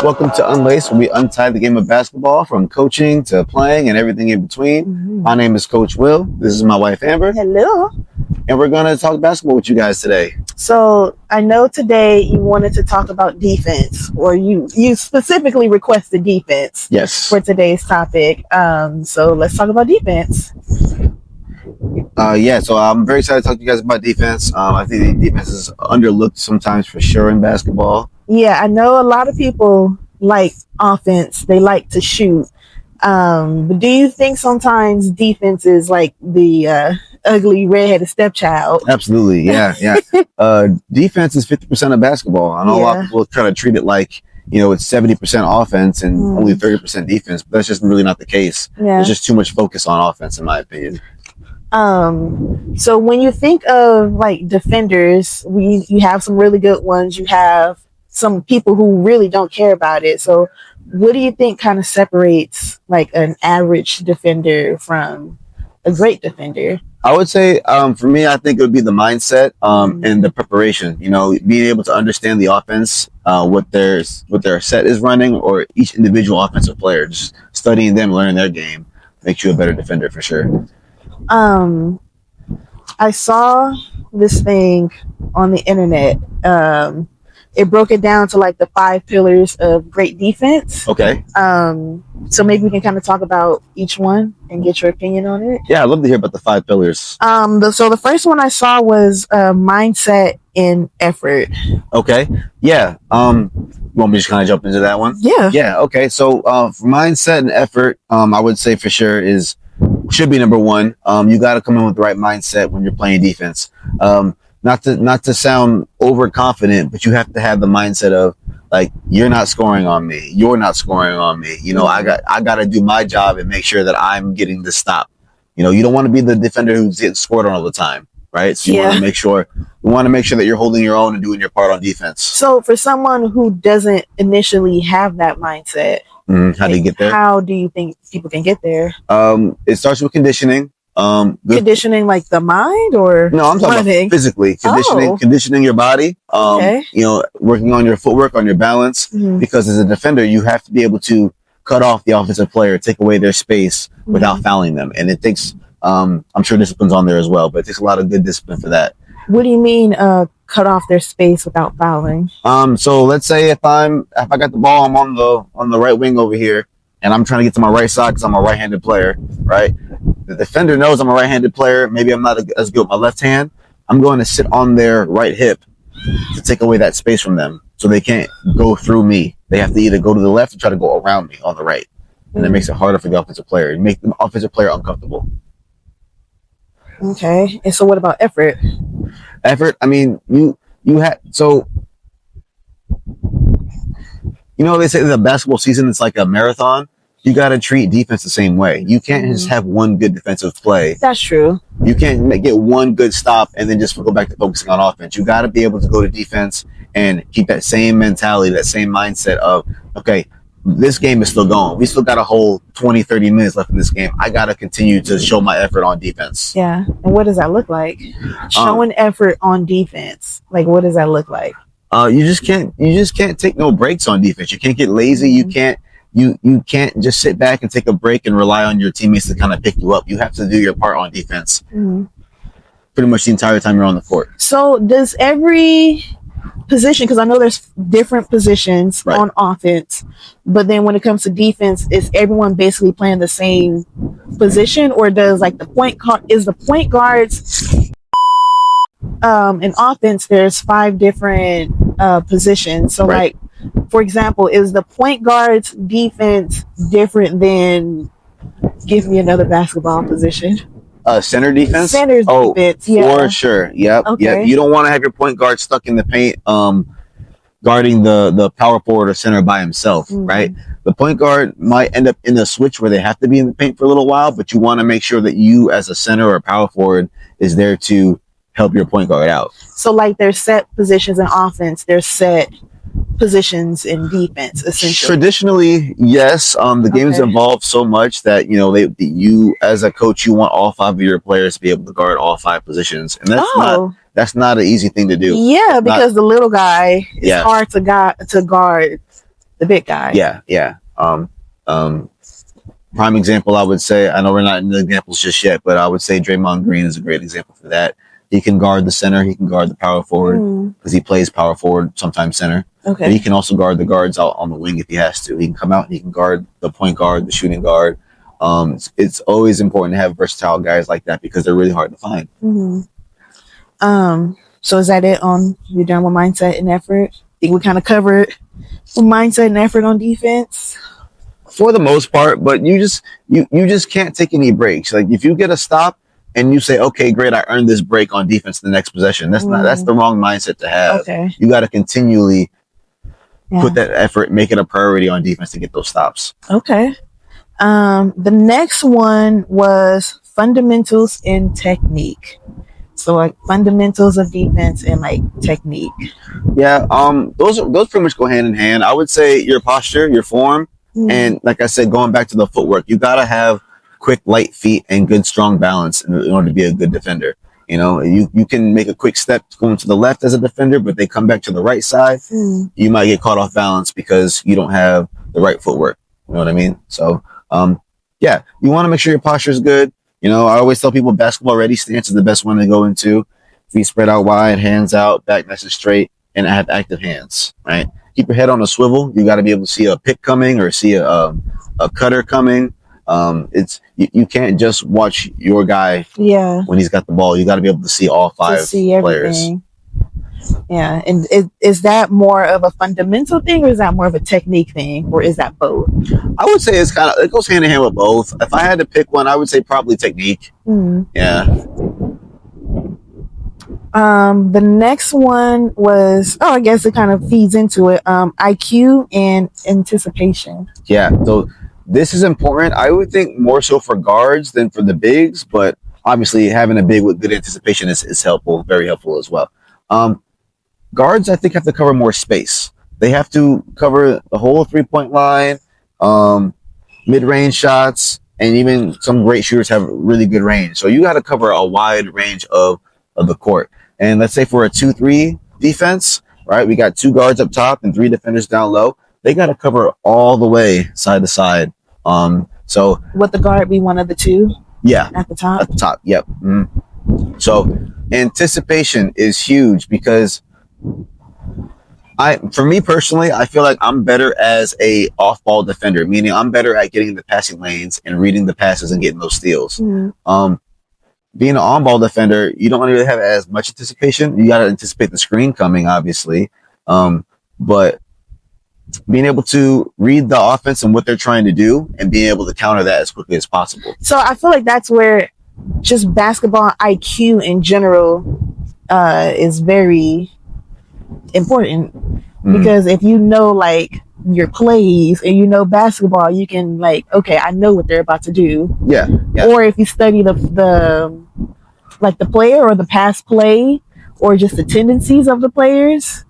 Welcome to Unlaced, where we untie the game of basketball from coaching to playing and everything in between. My name is Coach Will. This is my wife, Amber. Hello. And we're going to talk basketball with you guys today. So I know today you wanted to talk about defense, or you specifically requested defense. Yes. For today's topic. So let's talk about defense. So I'm very excited to talk to you guys about defense. I think the defense is underlooked sometimes for sure in basketball. Yeah, I know a lot of people like offense. They like to shoot. But do you think sometimes defense is like the ugly redheaded stepchild? Absolutely, yeah. Defense is 50% of basketball. I know a lot of people try to treat it like, it's 70% offense and only 30% defense, but that's just really not the case. Yeah. There's just too much focus on offense, in my opinion. So when you think of like defenders, you have some really good ones. You have some people who really don't care about it. So what do you think kind of separates like an average defender from a great defender? I would say, for me, I think it would be the mindset, and the preparation, being able to understand the offense, what their set is running, or each individual offensive player, just studying them, learning their game makes you a better defender for sure. I saw this thing on the internet. It broke it down to like the 5 pillars of great defense. Okay. So maybe we can kind of talk about each one and get your opinion on it. Yeah, I'd love to hear about the 5 pillars. So the first one I saw was mindset and effort. Okay. Yeah. You want me to just kind of jump into that one? Yeah. Yeah. Okay. So for mindset and effort, I would say for sure should be number one. You got to come in with the right mindset when you're playing defense. Not to sound overconfident, but you have to have the mindset of like, you're not scoring on me. You're not scoring on me. I got to do my job and make sure that I'm getting the stop. You don't want to be the defender who's getting scored on all the time, right? So you want to make sure that you're holding your own and doing your part on defense. So for someone who doesn't initially have that mindset, how do you get there? How do you think people can get there? It starts with conditioning. Conditioning like the mind, or no, I'm talking about physically conditioning your body. Working on your footwork, on your balance, because as a defender, you have to be able to cut off the offensive player, take away their space without fouling them. And it takes, I'm sure discipline's on there as well, but it takes a lot of good discipline for that. What do you mean, cut off their space without fouling? So let's say if I got the ball, I'm on the right wing over here, and I'm trying to get to my right side because I'm a right-handed player, right? The defender knows I'm a right-handed player. Maybe I'm not as good with my left hand. I'm going to sit on their right hip to take away that space from them, so they can't go through me. They have to either go to the left or try to go around me on the right, and that makes it harder for the offensive player. It makes the offensive player uncomfortable. Okay, and so what about effort? Effort. I mean, you had so. They say the basketball season is like a marathon. You got to treat defense the same way. You can't just have one good defensive play. That's true. You can't get one good stop and then just go back to focusing on offense. You got to be able to go to defense and keep that same mentality, that same mindset of, okay, this game is still going. We still got a whole 20, 30 minutes left in this game. I got to continue to show my effort on defense. Yeah. And what does that look like? Showing effort on defense. Like, what does that look like? You just can't take no breaks on defense. You can't get lazy. You can't just sit back and take a break and rely on your teammates to kind of pick you up. You have to do your part on defense pretty much the entire time you're on the court. So does every position, because I know there's different positions on offense, but then when it comes to defense, is everyone basically playing the same position, or does like the point guards in offense, there's 5 different positions. So like, for example, is the point guard's defense different than, give me another basketball position? Center defense? Center's defense, yeah. For sure. Yep. Okay. Yep. You don't want to have your point guard stuck in the paint, guarding the power forward or center by himself, right? The point guard might end up in a switch where they have to be in the paint for a little while, but you want to make sure that you as a center or power forward is there to help your point guard out. So like there's set positions in offense, there's set positions in defense, essentially. Traditionally, yes. The game's evolved so much that you as a coach, you want all 5 of your players to be able to guard all 5 positions, and that's not an easy thing to do. Yeah, because the little guy is hard to guard. the big guy. Yeah. Um, Prime example, I would say. I know we're not in the examples just yet, but I would say Draymond Green is a great example for that. He can guard the center. He can guard the power forward because he plays power forward, sometimes center. Okay. But he can also guard the guards out on the wing if he has to. He can come out and he can guard the point guard, the shooting guard. It's always important to have versatile guys like that because they're really hard to find. So is that it on you're done with mindset and effort? I think we kind of covered mindset and effort on defense. For the most part, but you just can't take any breaks. Like if you get a stop and you say, okay, great, I earned this break on defense the next possession. That's the wrong mindset to have. Okay. You got to continually put that effort, make it a priority on defense to get those stops. Okay. The next one was fundamentals and technique. So like fundamentals of defense and like technique. Yeah. Those pretty much go hand in hand. I would say your posture, your form, and like I said, going back to the footwork, you got to have quick, light feet and good, strong balance in order to be a good defender. You know, you can make a quick step going to the left as a defender, but they come back to the right side. You might get caught off balance because you don't have the right footwork. You know what I mean? So, yeah, you want to make sure your posture is good. You know, I always tell people basketball ready stance is the best one to go into. Feet spread out wide, hands out, back nice and straight, and have active hands, right? Keep your head on a swivel. You got to be able to see a pick coming or see a cutter coming. You can't just watch your guy when he's got the ball. You got to be able to see all five players. Yeah, and is that more of a fundamental thing, or is that more of a technique thing, or is that both? I would say it goes hand in hand with both. If I had to pick one, I would say probably technique. Yeah. The next one was I guess it kind of feeds into it. IQ and anticipation. Yeah, so this is important. I would think more so for guards than for the bigs, but obviously having a big with good anticipation is helpful, very helpful as well. Guards, I think, have to cover more space. They have to cover the whole 3-point line, mid-range shots, and even some great shooters have really good range. So you got to cover a wide range of the court. And let's say for a 2-3 defense, right, we got 2 guards up top and 3 defenders down low. They got to cover all the way side to side. So would the guard be one of the 2? Yeah, at the top. At the top, yep. So anticipation is huge because for me personally, I feel like I'm better as a off-ball defender, meaning I'm better at getting the passing lanes and reading the passes and getting those steals. Being an on-ball defender, you don't really have as much anticipation. You got to anticipate the screen coming, obviously. But being able to read the offense and what they're trying to do and being able to counter that as quickly as possible. So I feel like that's where just basketball IQ in general is very important. Because if you know like your plays and you know basketball, you can like, okay, I know what they're about to do. Yeah. Or if you study the player or the past play or just the tendencies of the players,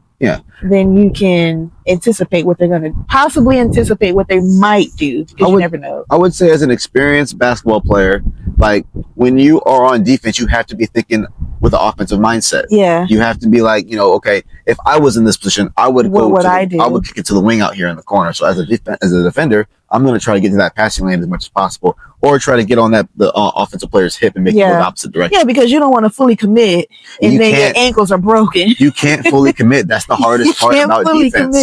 then you can anticipate what they're going to possibly anticipate what they might do because you never know. I would say as an experienced basketball player, like when you are on defense, you have to be thinking with an offensive mindset. Yeah. You have to be like, okay, if I was in this position, I would I would kick it to the wing out here in the corner. So as a defender, I'm going to try to get to that passing lane as much as possible, or try to get on the offensive player's hip and make it go the opposite direction. Yeah, because you don't want to fully commit, and then your ankles are broken. You can't fully commit. That's the hardest part about defense.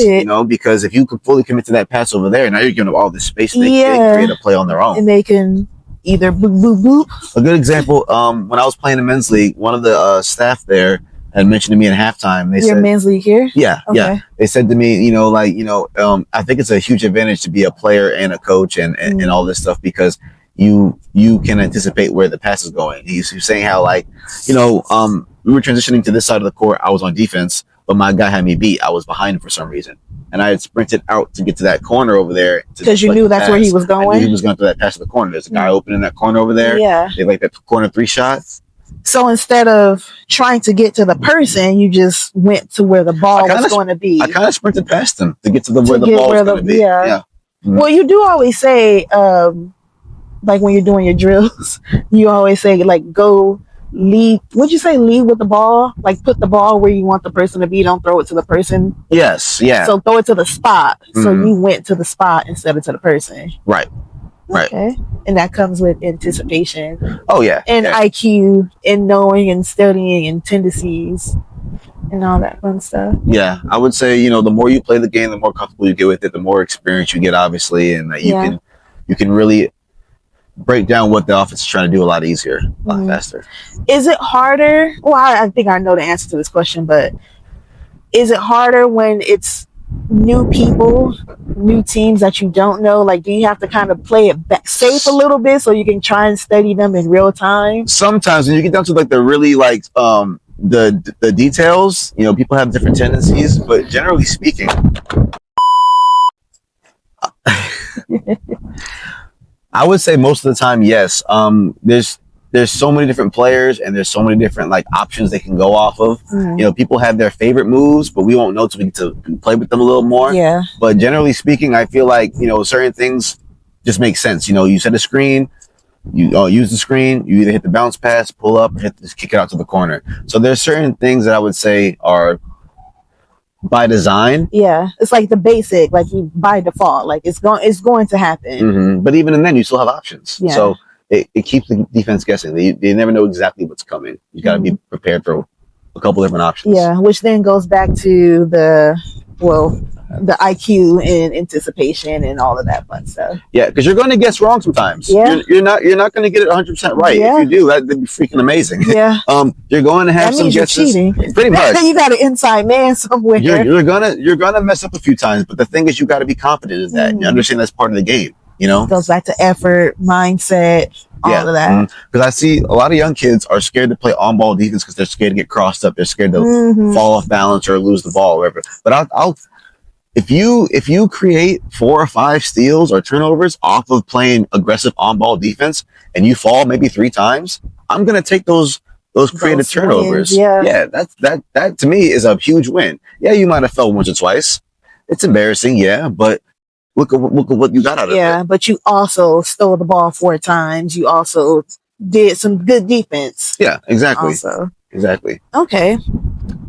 Because if you can fully commit to that pass over there, now you're giving them all this space. They can create a play on their own, and they can either boop boop boop. A good example, when I was playing in men's league, one of the staff there had mentioned to me in halftime. They said, men's league here? Yeah, okay. Yeah. They said to me, I think it's a huge advantage to be a player and a coach and all this stuff because you can anticipate where the pass is going. He's saying how we were transitioning to this side of the court. I was on defense, but my guy had me beat. I was behind him for some reason. And I had sprinted out to get to that corner over there. Because you knew that's where he was going? I knew he was going to that pass to the corner. There's a guy open in that corner over there. Yeah. They like that corner 3 shots. So instead of trying to get to the person, you just went to where the ball was going to be. I kind of sprinted past him to get to where the ball was going to be. Yeah. Well, you do always say, like when you're doing your drills, you always say, like, go lead. Would you say lead with the ball? Like put the ball where you want the person to be. Don't throw it to the person. Yes, yeah. So throw it to the spot. So Mhm. you went to the spot instead of to the person. Right. Right. Okay. And that comes with anticipation Oh yeah. and yeah. IQ and knowing and studying and tendencies and all that fun stuff. Yeah, I would say, you know, the more you play the game, the more comfortable you get with it, the more experience you get, obviously, and that you can really break down what the offense is trying to do a lot easier, a lot faster. Is it harder? Well, I think I know the answer to this question, but is it harder when it's new people, new teams that you don't know? Like, do you have to kind of play it back safe a little bit so you can try and study them in real time? Sometimes when you get down to like the really like the details, you know, people have different tendencies, but generally speaking, I would say most of the time, yes. There's so many different players and there's so many different like options they can go off of. You know, people have their favorite moves, but we won't know till we get to play with them a little more. Yeah. But generally speaking, I feel like, you know, certain things just make sense. You know, you set a screen, you use the screen, you either hit the bounce pass, pull up, or just kick it out to the corner. So there's certain things that I would say are by design. Yeah, it's like the basic, like you by default, like it's going to happen. But even then, you still have options. Yeah. So it keeps the defense guessing. They never know exactly what's coming. You got to be prepared for a couple different options. Yeah, which then goes back to the IQ and anticipation and all of that fun stuff. Yeah, because you're going to guess wrong sometimes. Yeah. You're not going to get it 100% right. Yeah. If you do, that'd be freaking amazing. Yeah. You're going to have that some means guesses. You're cheating. Pretty much. You got an inside man somewhere. You're gonna mess up a few times, but the thing is, you got to be confident in that. You understand that's part of the game. You know, it goes back to effort, mindset, all of that. Because I see a lot of young kids are scared to play on-ball defense because they're scared to get crossed up. They're scared to fall off balance or lose the ball, or whatever. But if you create 4 or 5 steals or turnovers off of playing aggressive on-ball defense, and you fall maybe 3 times, I'm gonna take those creative turnovers. Wins, yeah, that to me is a huge win. Yeah, you might have fell once or twice. It's embarrassing, yeah, but look at what you got out of it. Yeah, but you also stole the ball 4 times. You also did some good defense. Yeah, exactly. Also. Exactly. Okay.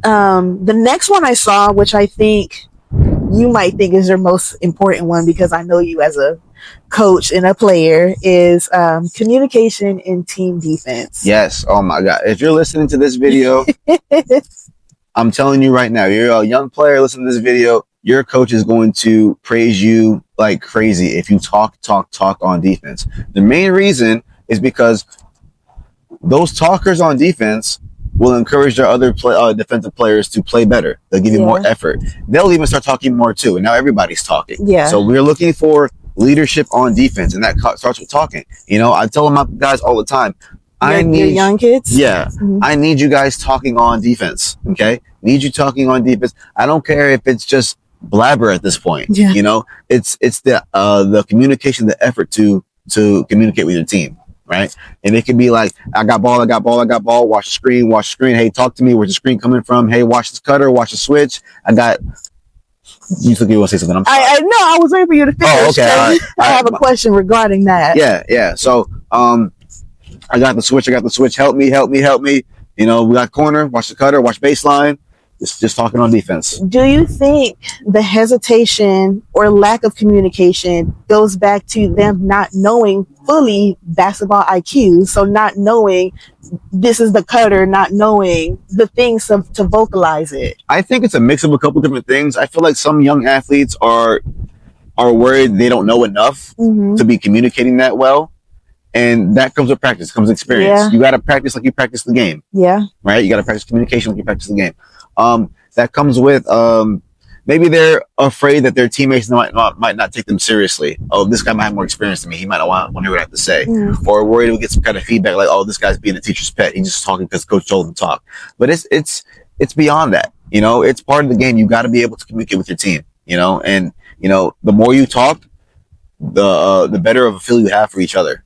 The next one I saw, which I think you might think is your most important one because I know you as a coach and a player, is communication and team defense. Yes. Oh my God. If you're listening to this video, I'm telling you right now, you're a young player listening to this video, your coach is going to praise you like crazy if you talk on defense. The main reason is because those talkers on defense will encourage their other defensive players to play better. They'll give you more effort. They'll even start talking more too. And now everybody's talking. Yeah. So we're looking for leadership on defense, and that starts with talking. You know, I tell my guys all the time, I need your young kids. Yeah, I need you guys talking on defense. Okay, need you talking on defense. I don't care if it's just blabber at this point. Yeah. You know, it's the communication, the effort to communicate with your team. Right. And it can be like, I got ball. Watch the screen. Hey, talk to me. Where's the screen coming from? Hey, watch this cutter. Watch the switch. You think you want to say something? I'm sorry. I know. I was waiting for you to finish. Oh, okay. All right. I have a question regarding that. Yeah. So, I got the switch. Help me. You know, we got corner. Watch the cutter. Watch baseline. Just talking on defense. Do you think the hesitation or lack of communication goes back to them not knowing fully basketball IQ? So not knowing this is the cutter, not knowing the things to vocalize it. I think it's a mix of a couple different things. I feel like some young athletes are worried they don't know enough to be communicating that well. And that comes with practice, comes with experience. Yeah. You got to practice like you practice the game. Yeah. Right? You got to practice communication like you practice the game. That comes with maybe they're afraid that their teammates might not take them seriously. Oh, this guy might have more experience than me. He might not want to hear what I have to say. Or worried we'll get some kind of feedback like, oh, this guy's being a teacher's pet. He's just talking because coach told him to talk. But it's beyond that. You know, it's part of the game. You got to be able to communicate with your team. You know, and you know, the more you talk, the better of a feel you have for each other.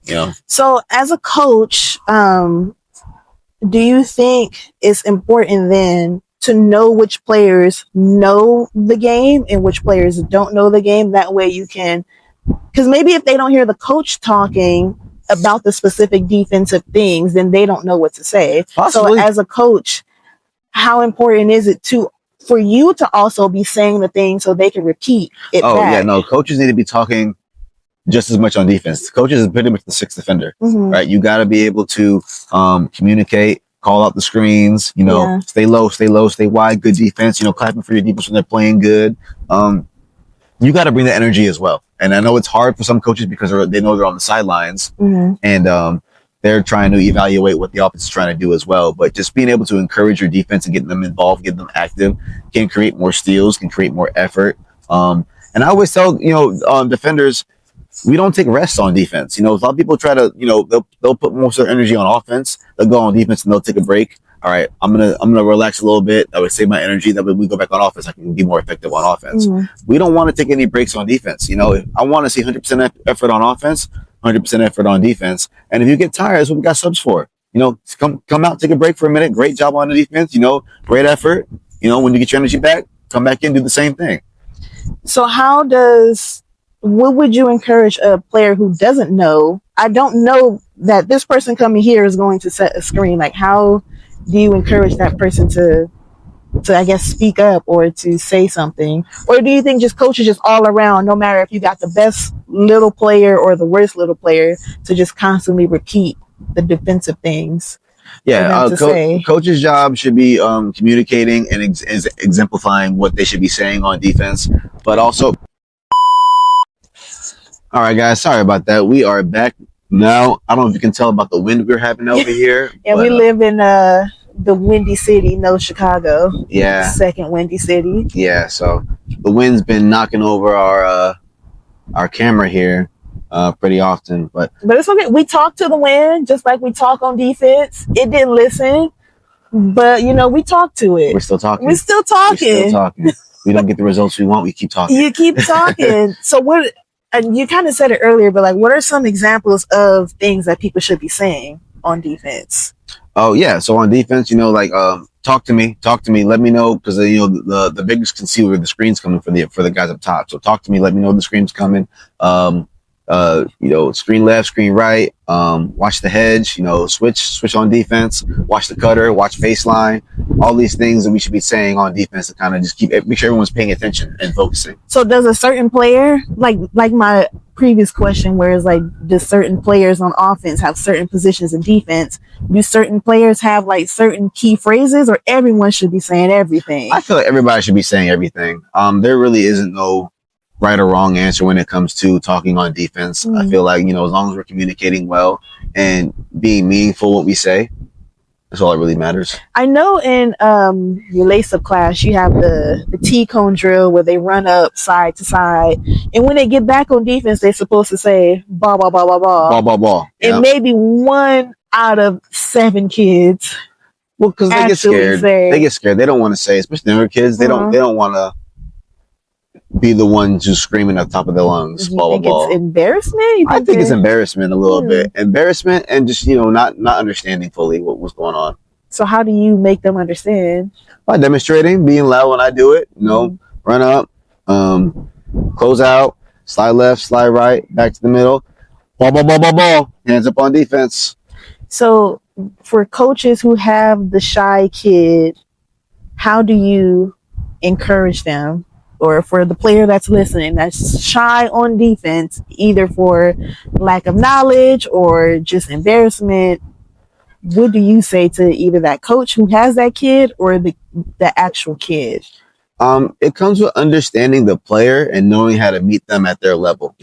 You know. So as a coach, do you think it's important then to know which players know the game and which players don't know the game? That way you can, because maybe if they don't hear the coach talking, about the specific defensive things, then they don't know what to say. Possibly. So as a coach, how important is it for you to also be saying the thing so they can repeat it back? Yeah, no, coaches need to be talking just as much on defense. Coaches is pretty much the sixth defender, right? You got to be able to communicate, call out the screens, stay low, stay wide, good defense, clapping for your defense when they're playing good. You got to bring that energy as well. And I know it's hard for some coaches because they know they're on the sidelines and they're trying to evaluate what the offense is trying to do as well. But just being able to encourage your defense and getting them involved, getting them active can create more steals, can create more effort. And I always tell, defenders, we don't take rests on defense. A lot of people try to, they'll put most of their energy on offense. They'll go on defense and they'll take a break. All right, I'm gonna relax a little bit. That would save my energy. That when we go back on offense, I can be more effective on offense. We don't want to take any breaks on defense. I want to see 100% effort on offense, 100% effort on defense. And if you get tired, that's what we got subs for. Come out, take a break for a minute. Great job on the defense. Great effort. When you get your energy back, come back in, do the same thing. So what would you encourage a player who doesn't know? I don't know that this person coming here is going to set a screen. Like, how do you encourage that person to I guess speak up or to say something? Or do you think just coaches just all around, no matter if you got the best little player or the worst little player, to just constantly repeat the defensive things? Yeah, coach's job should be communicating and exemplifying what they should be saying on defense, but also. All right, guys, sorry about that. We are back now. I don't know if you can tell about the wind we're having over here. Yeah, we live in the windy city, Chicago. Yeah. Second windy city. Yeah, so the wind's been knocking over our camera here pretty often. But it's okay. We talk to the wind just like we talk on defense. It didn't listen, but, we talk to it. We're still talking. We're still talking. We don't get the results we want. We keep talking. You keep talking. So and you kind of said it earlier, but what are some examples of things that people should be saying on defense? Oh yeah, so on defense, talk to me, let me know, because the biggest can see where the screen's coming for the guys up top. So talk to me, let me know the screen's coming. Screen left, screen right. Watch the hedge. Switch on defense. Watch the cutter. Watch baseline. All these things that we should be saying on defense to kind of just make sure everyone's paying attention and focusing. So does a certain player, like my previous question, where it's like, do certain players on offense have certain positions in defense? Do certain players have certain key phrases, or everyone should be saying everything? I feel like everybody should be saying everything. There really isn't no right or wrong answer when it comes to talking on defense. I feel like, as long as we're communicating well and being meaningful what we say, that's all that really matters. I know in your lace-up class, you have the T-cone drill where they run up side to side. And when they get back on defense, they're supposed to say, ball, ball, ball, ball, ball. Ball, ball, ball. And maybe 1 out of 7 kids. Well, because they get scared. They get scared. They don't want to say, especially younger kids, they don't want to be the ones just screaming at the top of their lungs. Do you think it's embarrassment? I think it's embarrassment a little bit. Embarrassment and just, not understanding fully what's going on. So how do you make them understand? By demonstrating, being loud when I do it, run up, close out, slide left, slide right, back to the middle, ball, ball, ball, ball, ball, hands up on defense. So for coaches who have the shy kid, how do you encourage them? Or for the player that's listening, that's shy on defense, either for lack of knowledge or just embarrassment, what do you say to either that coach who has that kid or the actual kid? It comes with understanding the player and knowing how to meet them at their level,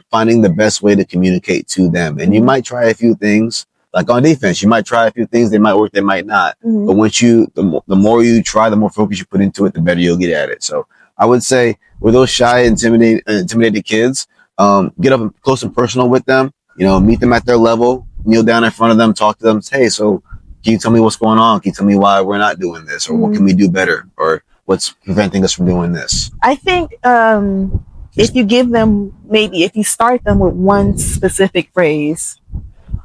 finding the best way to communicate to them. And you might try a few things, like on defense, you might try a few things, they might work, they might not. But once the more you try, the more focus you put into it, the better you'll get at it. So I would say with those shy, intimidated kids, get up close and personal with them, meet them at their level, kneel down in front of them, talk to them. Say, hey, so can you tell me what's going on? Can you tell me why we're not doing this? Or what can we do better? Or what's preventing us from doing this? I think if you give them, maybe if you start them with one specific phrase,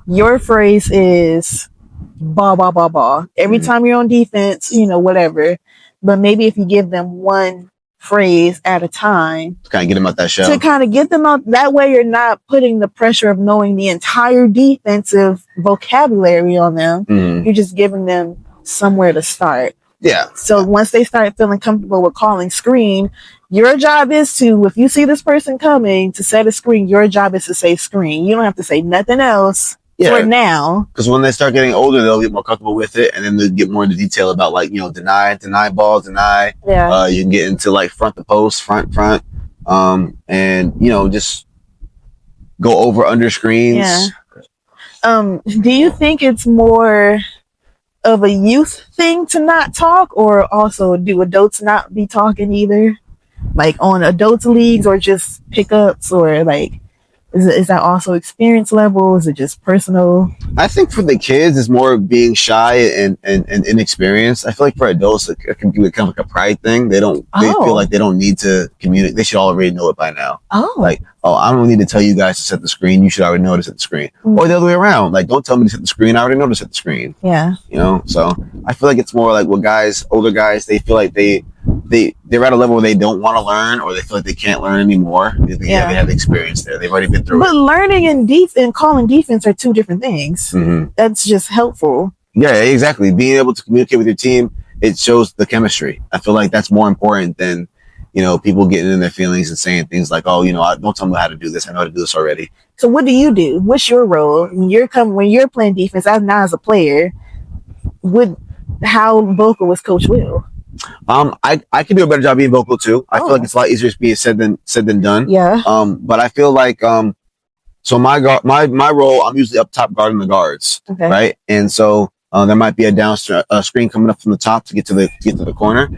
your phrase is ball, ball, ball, ball. Every time you're on defense, whatever. But maybe if you give them one phrase at a time to kind of get them out that shell. To kind of get them out. That way you're not putting the pressure of knowing the entire defensive vocabulary on them. You're just giving them somewhere to start. Yeah. So once they start feeling comfortable with calling screen, your job is to, if you see this person coming to set a screen, your job is to say screen. You don't have to say nothing else for now. Because when they start getting older, they'll get more comfortable with it, and then they'll get more into detail about, like, you know, deny ball, deny. Yeah. You can get into, like, front the post, front. And, you know, just go over under screens. Yeah. Do you think it's more of a youth thing to not talk, or also do adults not be talking either? Like on adults leagues or just pickups, or like is that also experience level? Is it just personal? I think for the kids, it's more being shy and inexperienced. I feel like for adults, it can be kind of like a pride thing. They feel like they don't need to communicate. They should already know it by now. Like, I don't need to tell you guys to set the screen. You should already know to set the screen. Or the other way around. Like, don't tell me to set the screen. I already know to set the screen. Yeah. You know, so I feel like it's more like with guys, older guys, they feel like they're at a level where they don't want to learn, or they feel like they can't learn anymore. They have the experience there. They've already been through it. But learning and calling defense are two different things. That's just helpful. Yeah, exactly. Being able to communicate with your team, it shows the chemistry. I feel like that's more important than, you know, people getting in their feelings and saying things like, oh, you know, don't tell me how to do this. I know how to do this already. So what do you do? What's your role when you're playing defense? As a player, how vocal was Coach Will? I can do a better job being vocal too. I feel like it's a lot easier to be said than done. Yeah. But I feel like so my role, I'm usually up top guarding the guards, right? And so there might be a screen coming up from the top to get to the corner.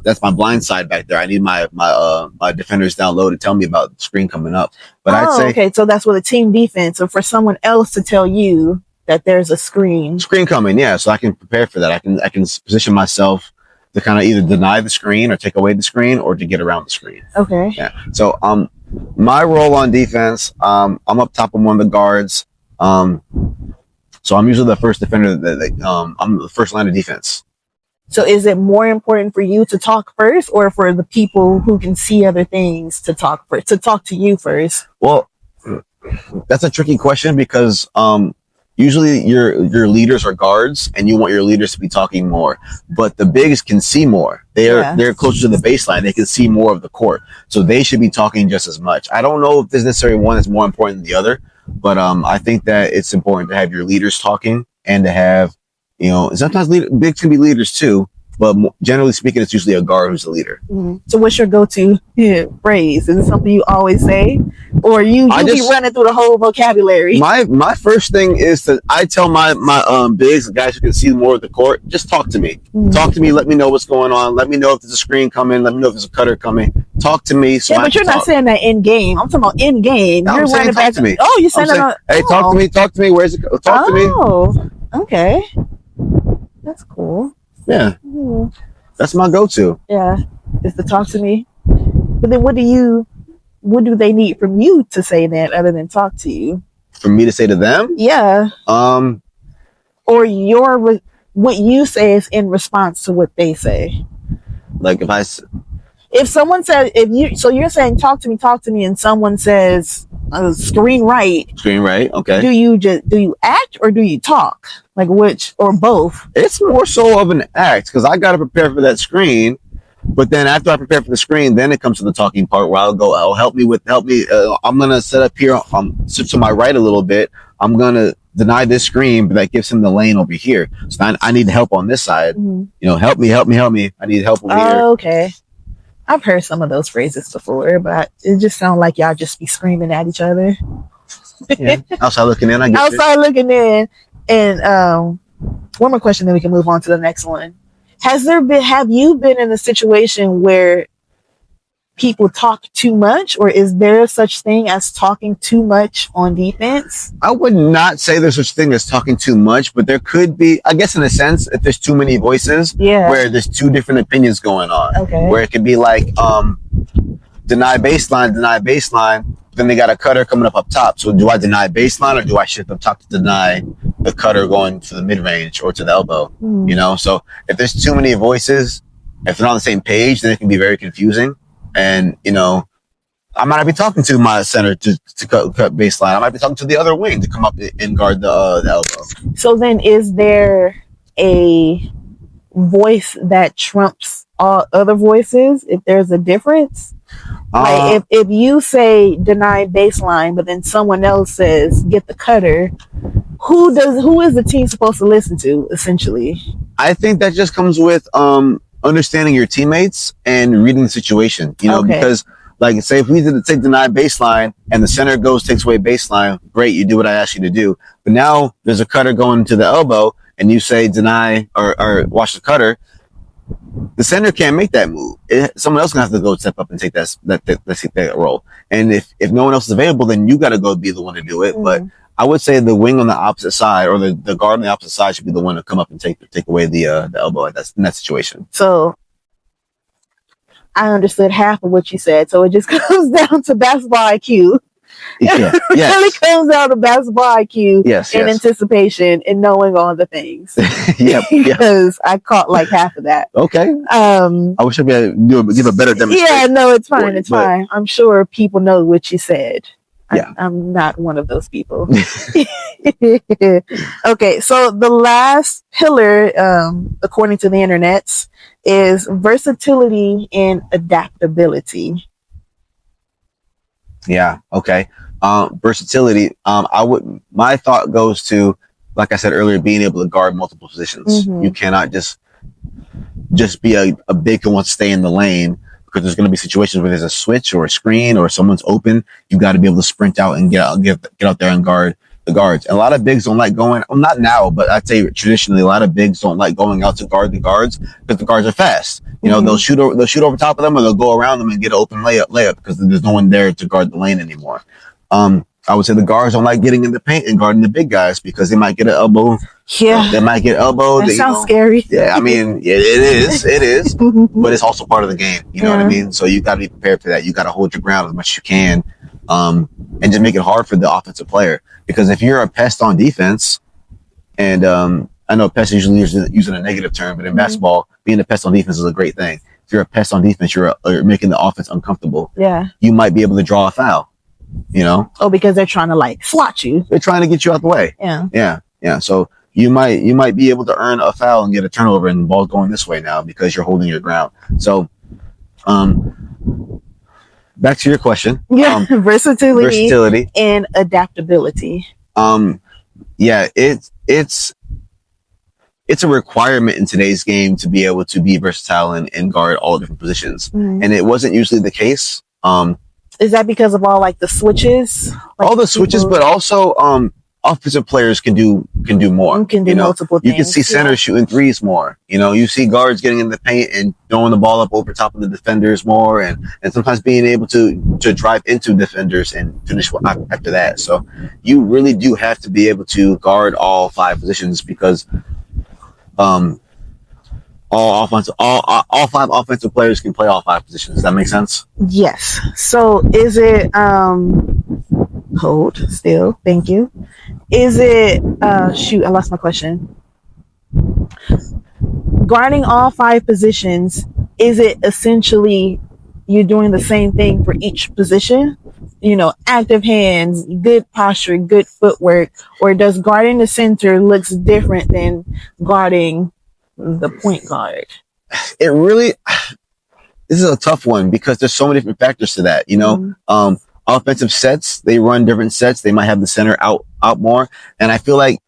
That's my blind side back there. I need my defenders down low to tell me about the screen coming up. But I'd say, okay, so that's with a team defense, or for someone else to tell you that there's a screen coming. Yeah, so I can prepare for that. I can position myself to kind of either deny the screen or take away the screen or to get around the screen. Okay. Yeah. So my role on defense, I'm up top of one of the guards. So I'm usually the first defender I'm the first line of defense. So is it more important for you to talk first, or for the people who can see other things to talk to you first? Well, that's a tricky question because usually your leaders are guards, and you want your leaders to be talking more. But the bigs can see more. They're closer to the baseline. They can see more of the court, so they should be talking just as much. I don't know if there's necessarily one that's more important than the other, but I think that it's important to have your leaders talking and to have, you know, sometimes bigs can be leaders too. But generally speaking, it's usually a guard who's the leader. So what's your go-to phrase? Is it something you always say? Or you be running through the whole vocabulary? My first thing is I tell my bigs, the guys who can see more of the court, just talk to me. Talk to me, let me know what's going on. Let me know if there's a screen coming. Let me know if there's a cutter coming. Talk to me. So but you're not saying that in game. I'm talking about in game. No, you're running back to me. Oh, you're saying that. Hey, talk to me. Where's it? Talk to me. Oh, okay. That's cool. Yeah. That's my go-to. Yeah. Is to talk to me. But then what do they need from you to say that other than talk to you? For me to say to them? Yeah. Or what you say is in response to what they say. Like if someone says, you're saying talk to me, and someone says screen right, okay. Do you act or do you talk? Like which, or both? It's more so of an act, because I got to prepare for that screen. But then after I prepare for the screen, then it comes to the talking part where help me. I'm going to set up here, sit to my right a little bit. I'm going to deny this screen, but that gives him the lane over here. So I need help on this side. You know, help me. I need help over here. Okay. I've heard some of those phrases before, but it just sounds like y'all just be screaming at each other. Yeah. Outside looking in, looking in. And one more question, then we can move on to the next one. Have you been in a situation where people talk too much, or is there such thing as talking too much on defense? I would not say there's such thing as talking too much, but there could be, I guess, in a sense, if there's too many voices, where there's two different opinions going on. Okay. Where it could be like deny baseline, then they got a cutter coming up top. So do I deny baseline, or do I shift up top to deny the cutter going to the mid range or to the elbow? You know, so if there's too many voices, If they're not on the same page, then it can be very confusing. And, I might not be talking to my center to cut baseline. I might be talking to the other wing to come up and guard the elbow. So then is there a voice that trumps all other voices if there's a difference? Like if you say deny baseline, but then someone else says get the cutter, who is the team supposed to listen to, essentially? I think that just comes with understanding your teammates and reading the situation. Because like say if we did say deny baseline and the center takes away baseline, great, you do what I asked you to do. But now there's a cutter going to the elbow and you say deny or watch the cutter. The center can't make that move. Someone else gonna have to go step up and take that role. And if no one else is available, then you got to go be the one to do it. But I would say the wing on the opposite side or the guard on the opposite side should be the one to come up and take away the elbow in that situation. So I understood half of what you said. So it just comes down to basketball IQ. Yeah. It really comes down to basketball IQ and anticipation and knowing all the things. Because I caught like half of that. Okay. I wish I could give a better demonstration. Yeah, no, it's fine. It's fine. I'm sure people know what you said. I'm not one of those people. Okay, so the last pillar, according to the internet, is versatility and adaptability. Yeah. Okay. Versatility. My thought goes to, like I said earlier, being able to guard multiple positions. You cannot just be a big who wants to stay in the lane, because there's going to be situations where there's a switch or a screen or someone's open. You got to be able to sprint out and get out there and guard the guards. And a lot of bigs don't like going. Well, not now, but I'd say traditionally, a lot of bigs don't like going out to guard the guards because the guards are fast. They'll shoot over top of them, or they'll go around them and get an open layup because there's no one there to guard the lane anymore. I would say the guards don't like getting in the paint and guarding the big guys because they might get an elbow. Yeah, they might get elbowed. That sounds scary. Yeah, I mean, it is, but it's also part of the game. You know what I mean? So you got to be prepared for that. You got to hold your ground as much as you can, and just make it hard for the offensive player. Because if you're a pest on defense, and I know pest is usually using a negative term, but in basketball, being a pest on defense is a great thing. If you're a pest on defense, you're making the offense uncomfortable. Yeah, you might be able to draw a foul. Because they're trying to like swat you. They're trying to get you out the way. Yeah. So you might be able to earn a foul and get a turnover, and the ball's going this way now because you're holding your ground. So, back to your question. Yeah, versatility and adaptability. Yeah, it's a requirement in today's game to be able to be versatile and guard all different positions, and it wasn't usually the case. Is that because of all like the switches? Like all the switches, but also offensive players can do more. Can do multiple things. You can see centers shooting threes more. You see guards getting in the paint and throwing the ball up over top of the defenders more, and sometimes being able to drive into defenders and finish after that. So you really do have to be able to guard all five positions because all five offensive players can play all five positions. Does that make sense? Yes. So is it hold still, thank you. Is it shoot, I lost my question. Guarding all five positions, is it essentially you're doing the same thing for each position? Active hands, good posture, good footwork, or does guarding the center looks different than guarding the point guard? It really, this is a tough one because there's so many different factors to that. Offensive sets, they run different sets. They might have the center out more, and I feel like,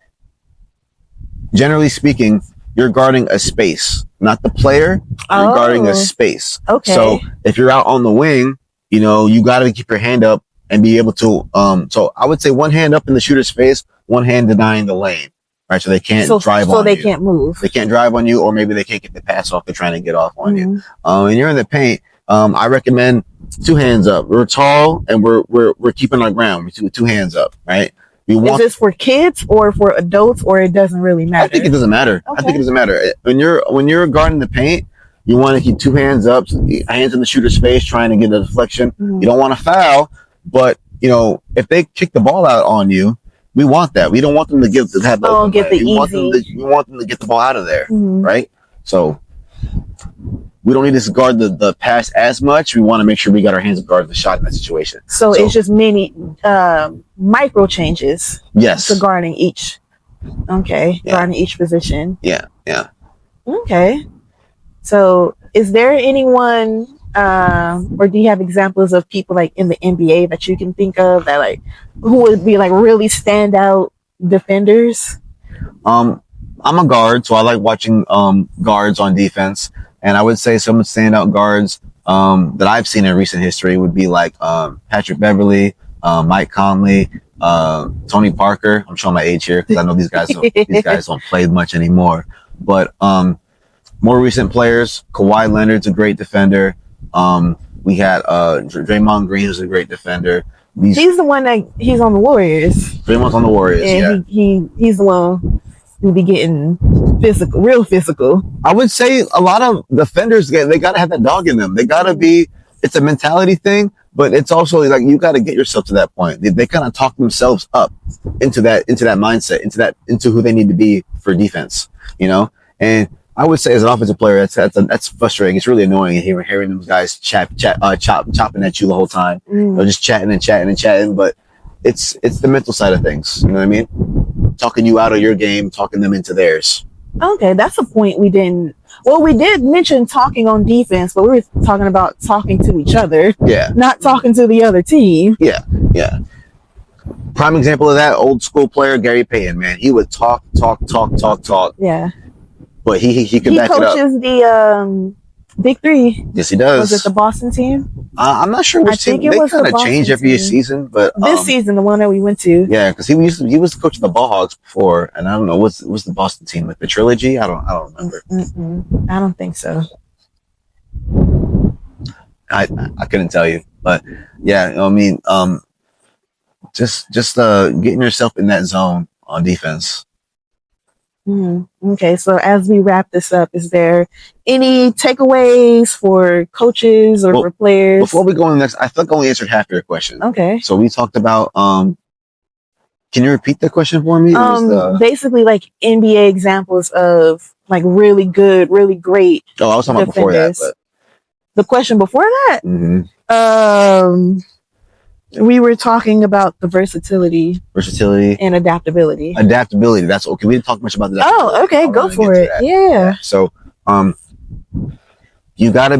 generally speaking, you're guarding a space, not the player. You're guarding a space. Okay. So if you're out on the wing, you got to keep your hand up and be able to. So I would say one hand up in the shooter's face, one hand denying the lane. Right, so they can't drive on you. So they can't move. They can't drive on you, or maybe they can't get the pass off. They're trying to get off on you. And you're in the paint. I recommend two hands up. We're tall and we're keeping our ground. We're two hands up, right? Is this for kids or for adults, or it doesn't really matter? I think it doesn't matter. Okay. I think it doesn't matter. When you're guarding the paint, you want to keep two hands up, hands in the shooter's face, trying to get a deflection. You don't want to foul, but if they kick the ball out on you, we want that. We don't want them to get the easy. We want them to get the ball out of there, right? So we don't need to guard the pass as much. We want to make sure we got our hands on guard the shot in that situation. So it's just many micro changes. Yes. To guarding each. Okay. Yeah. Guarding each position. Yeah. Yeah. Okay. So is there anyone or do you have examples of people like in the NBA that you can think of that like who would be like really standout defenders? I'm a guard, so I like watching guards on defense. And I would say some standout guards that I've seen in recent history would be like Patrick Beverley, Mike Conley, Tony Parker. I'm showing my age here because I know these guys don't play much anymore. But more recent players, Kawhi Leonard's a great defender. We had Draymond Green, who's a great defender. He's the one that he's on the Warriors. Draymond's on the Warriors. And yeah. He's the one who be getting physical, real physical. I would say a lot of defenders, they got to have that dog in them. They got to be, it's a mentality thing, but it's also like you got to get yourself to that point. They kind of talk themselves up into that mindset, into who they need to be for defense, you know? And I would say as an offensive player, that's frustrating. It's really annoying hearing them guys chopping at you the whole time. They're just chatting, but it's the mental side of things. You know what I mean? Talking you out of your game, talking them into theirs. Okay, that's a point we didn't. Well, we did mention talking on defense, but we were talking about talking to each other. Yeah. Not talking to the other team. Yeah. Yeah. Prime example of that, old school player Gary Payton, man. He would talk. Yeah. But he could back it up. He coaches the Big Three. Yes, he does. Was it the Boston team? I'm not sure which team. They kind of change every season, but this season, the one that we went to. Yeah, because he was the coach of the Ball Hogs before, and I don't know what's the Boston team, like the trilogy. I don't remember. I don't think so. I couldn't tell you, but yeah, I mean, just getting yourself in that zone on defense. Okay, so as we wrap this up, is there any takeaways for coaches or for players? Before we go on next, I think I only answered half your question. Okay. So we talked about can you repeat the question for me? Basically like NBA examples of like really good, really great. Oh, I was talking about before that, but the question before that? We were talking about the versatility and adaptability. That's okay. We didn't talk much about that. Oh, okay. Go for it. Yeah. So, you gotta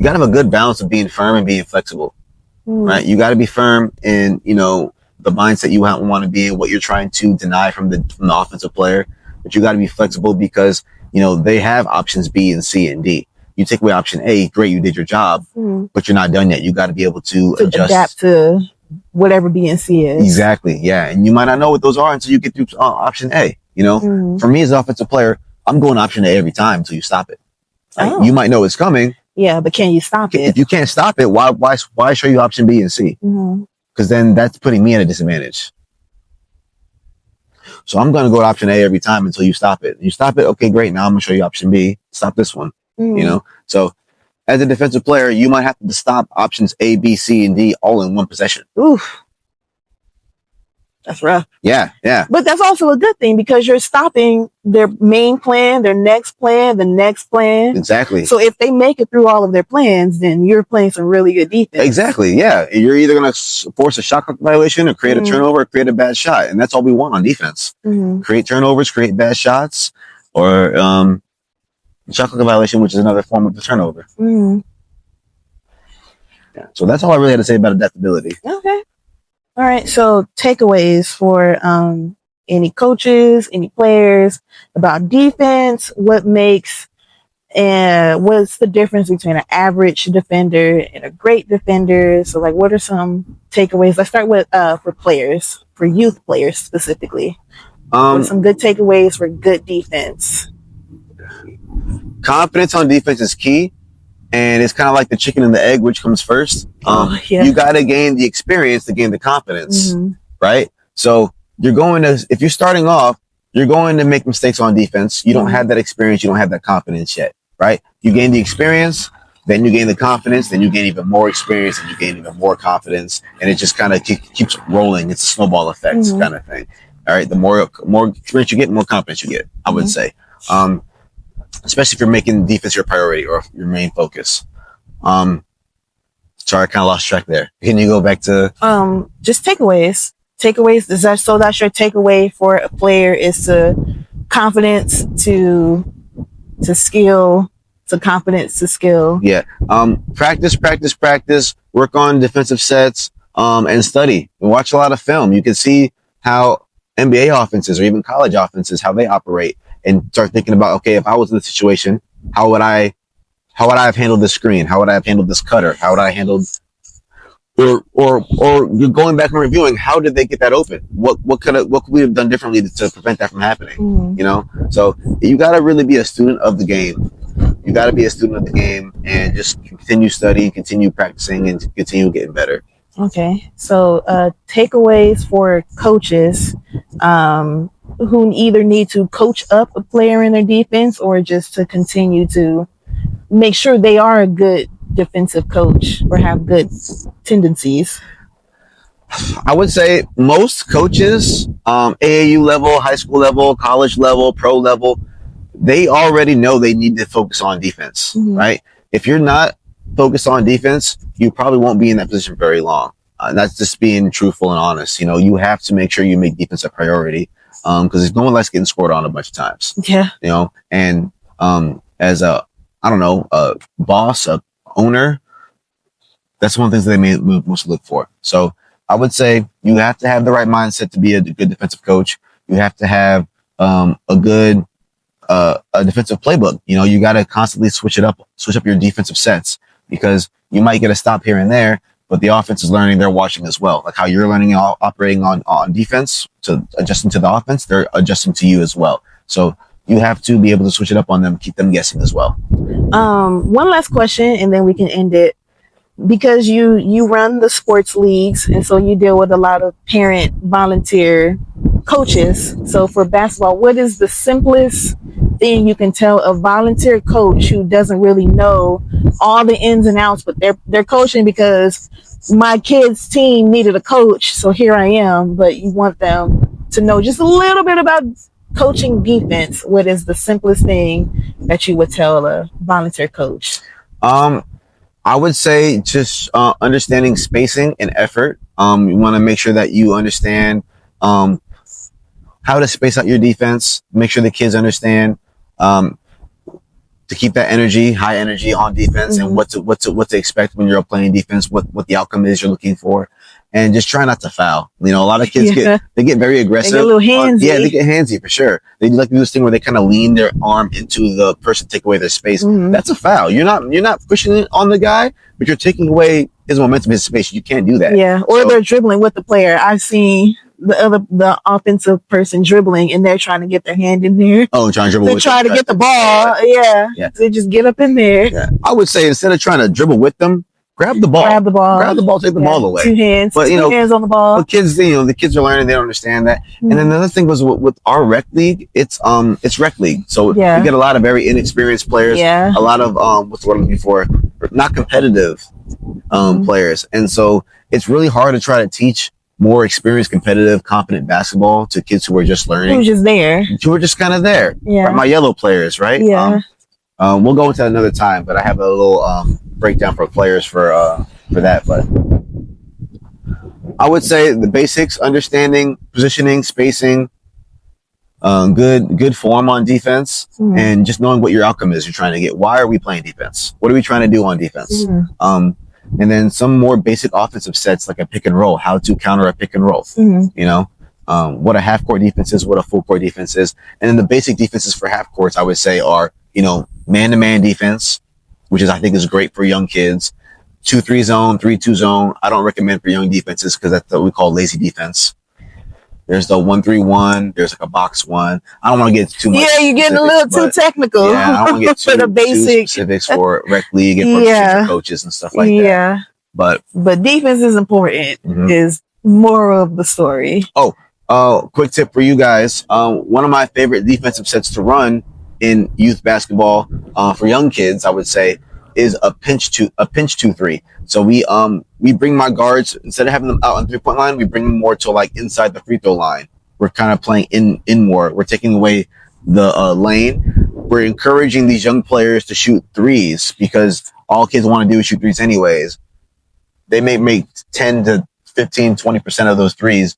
have a good balance of being firm and being flexible, right? You gotta be firm in, the mindset you want to be in, what you're trying to deny from the offensive player, but you gotta be flexible because, they have options B and C and D. You take away option A, great, you did your job, but you're not done yet. You got to be able to adjust. Adapt to whatever B and C is. Exactly, yeah. And you might not know what those are until you get through option A. For me as an offensive player, I'm going option A every time until you stop it. Like, you might know it's coming. Yeah, but can you stop it? If you can't stop it, why show you option B and C? Because then that's putting me at a disadvantage. So I'm going to go to option A every time until you stop it. You stop it, okay, great. Now I'm going to show you option B. Stop this one. So as a defensive player, you might have to stop options A, B, C, and D all in one possession. Oof. That's rough. Yeah. But that's also a good thing because you're stopping their main plan, their next plan, the next plan. Exactly. So if they make it through all of their plans, then you're playing some really good defense. Exactly. Yeah. You're either going to force a shot clock violation or create a turnover or create a bad shot. And that's all we want on defense. Create turnovers, create bad shots, or shot clock violation, which is another form of the turnover. Yeah. So that's all I really had to say about adaptability. Okay. All right. So takeaways for any coaches, any players about defense. What's the difference between an average defender and a great defender? So like, what are some takeaways? Let's start with for players, for youth players specifically. What are some good takeaways for good defense? Confidence on defense is key, and it's kind of like the chicken and the egg, which comes first. You got to gain the experience to gain the confidence, right? So if you're starting off, you're going to make mistakes on defense. You don't have that experience. You don't have that confidence yet, right? You gain the experience, then you gain the confidence, then you gain even more experience, and you gain even more confidence, and it just kind of keeps rolling. It's a snowball effect kind of thing. All right, the more experience you get, the more confidence you get, I would say. especially if you're making defense your priority or your main focus. Um, Sorry, I kind of lost track there. Can you go back to just takeaways? Takeaways, is that so that's your takeaway for a player is to confidence to skill to confidence to skill? Yeah. Practice. Work on defensive sets. And study and watch a lot of film. You can see how NBA offenses or even college offenses, how they operate, and start thinking about, okay, if I was in this situation, how would I have handled this screen? How would I have handled this cutter? How would I handle, or you're going back and reviewing, how did they get that open? What could we have done differently to prevent that from happening? Mm. You know, so you got to really be a student of the game. You got to be a student of the game and just continue studying, continue practicing, and continue getting better. Okay, so takeaways for coaches who either need to coach up a player in their defense or just to continue to make sure they are a good defensive coach or have good tendencies. I would say most coaches, AAU level, high school level, college level, pro level, they already know they need to focus on defense, right? If you're not focused on defense, you probably won't be in that position very long. That's just being truthful and honest. You know, you have to make sure you make defense a priority because no one likes getting scored on a bunch of times. Yeah. You know, and as a, I don't know, a boss, a owner, that's one of the things that they may most look for. So I would say you have to have the right mindset to be a good defensive coach. You have to have a good a defensive playbook. You know, you got to constantly switch up your defensive sets because you might get a stop here and there, but the offense is learning, they're watching as well. Like how you're learning operating on defense to adjusting to the offense, they're adjusting to you as well. So you have to be able to switch it up on them, keep them guessing as well. One last question and then we can end it. Because you run the sports leagues and so you deal with a lot of parent volunteer coaches. So for basketball, what is the simplest thing you can tell a volunteer coach who doesn't really know all the ins and outs, but they're coaching because my kid's team needed a coach, so here I am, but you want them to know just a little bit about coaching defense. What is the simplest thing that you would tell a volunteer coach? I would say just understanding spacing and effort. You want to make sure that you understand how to space out your defense. Make sure the kids understand to keep that high energy on defense, and what to expect when you're playing defense. What the outcome is you're looking for, and just try not to foul. You know, a lot of kids get very aggressive. They get a little handsy. They get handsy for sure. They like to do this thing where they kind of lean their arm into the person, take away their space. That's a foul. You're not pushing it on the guy, but you're taking away his momentum, his space. You can't do that. Yeah, or they're dribbling with the player. I've seen the offensive person dribbling and they're trying to get their hand in there. Oh, trying to dribble. They're trying to get the ball. Yeah. They just get up in there. Yeah. I would say instead of trying to dribble with them, grab the ball. Take the ball away. Two hands. But, two hands on the ball. But kids, the kids are learning. They don't understand that. And then another thing was with our rec league, it's rec league. So you get a lot of very inexperienced players. Yeah. A lot of what's the word I'm looking for? Not competitive players. And so it's really hard to try to teach more experienced, competitive, competent basketball to kids who are just learning. Who are just there. Who are just kind of there. Yeah. Right? My yellow players, right? Yeah. We'll go into that another time, but I have a little breakdown for players for that. But I would say the basics: understanding, positioning, spacing, good form on defense, and just knowing what your outcome is. You're trying to get. Why are we playing defense? What are we trying to do on defense? And then some more basic offensive sets like a pick and roll. How to counter a pick and roll. You know. What a half court defense is, what a full court defense is, and then the basic defenses for half courts I would say are, you know, man-to-man defense, which I think is great for young kids. 2-3 zone, 3-2 zone. I don't recommend for young defenses because that's what we call lazy defense. There's the 1-3-1. There's like a box one. I don't want to get too much. Yeah, you're getting a little too technical. Yeah, I don't want to get for the basic specifics for rec league and for coaches and stuff like that. Yeah, but defense is important. Is more of the story. Quick tip for you guys. One of my favorite defensive sets to run in youth basketball for young kids, I would say, is a pinch 2-3. So we bring my guards, instead of having them out on 3-point line, we bring them more to like inside the free throw line. We're kind of playing in more. We're taking away the lane, we're encouraging these young players to shoot threes because all kids want to do is shoot threes anyways. They may make 10 to 15, 20% of those threes,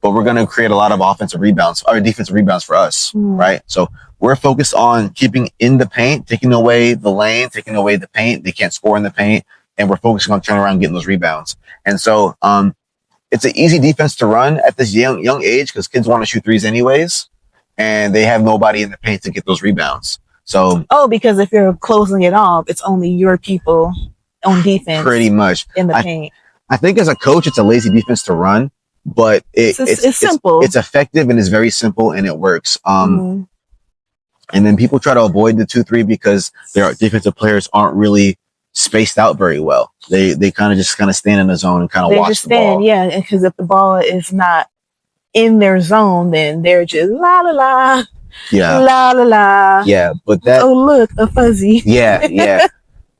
but we're going to create a lot of offensive rebounds or defensive rebounds for us, right? So we're focused on keeping in the paint, taking away the lane, taking away the paint. They can't score in the paint, and we're focusing on turning around and getting those rebounds. And so it's an easy defense to run at this young age because kids want to shoot threes anyways, and they have nobody in the paint to get those rebounds. So because if you're closing it off, it's only your people on defense, pretty much in the paint. I think as a coach, it's a lazy defense to run, but it's simple. It's effective and it's very simple and it works. And then people try to avoid the 2-3 because their defensive players aren't really spaced out very well. They kind of stand in the zone and kind of watch the ball. Yeah, because if the ball is not in their zone, then they're just la la la. Yeah. La la la. Yeah, but that. Oh look, a fuzzy. Yeah.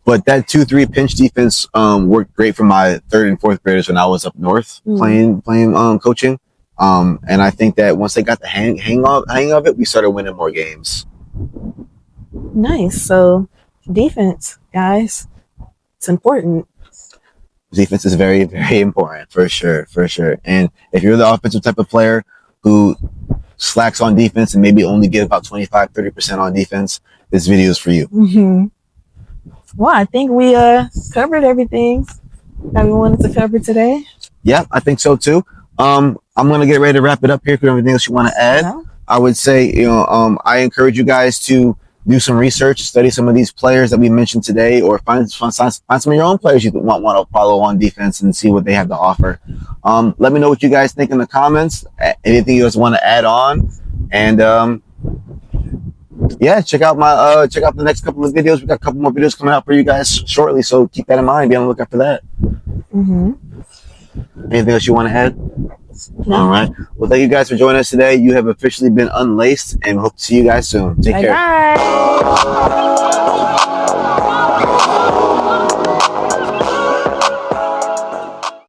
But that 2-3 pinch defense worked great for my 3rd and 4th graders when I was up north playing coaching. And I think that once they got the hang of it, we started winning more games. Nice. So defense, guys, it's important. Defense is very, very important for sure. And if you're the offensive type of player who slacks on defense and maybe only get about 25-30% on defense, this video is for you. Well, I think we covered everything that we wanted to cover today. Yeah, I think so too. I'm gonna get ready to wrap it up here. If you have anything else you want to add, I would say, I encourage you guys to do some research, study some of these players that we mentioned today, or find some of your own players you want to follow on defense and see what they have to offer. Let me know what you guys think in the comments. Anything you guys want to add on, and check out the next couple of videos. We got a couple more videos coming out for you guys shortly, so keep that in mind. Be on the lookout for that. Anything else you want to add? No. All right. Well, thank you guys for joining us today. You have officially been unlaced, and we hope to see you guys soon. Take care. Bye.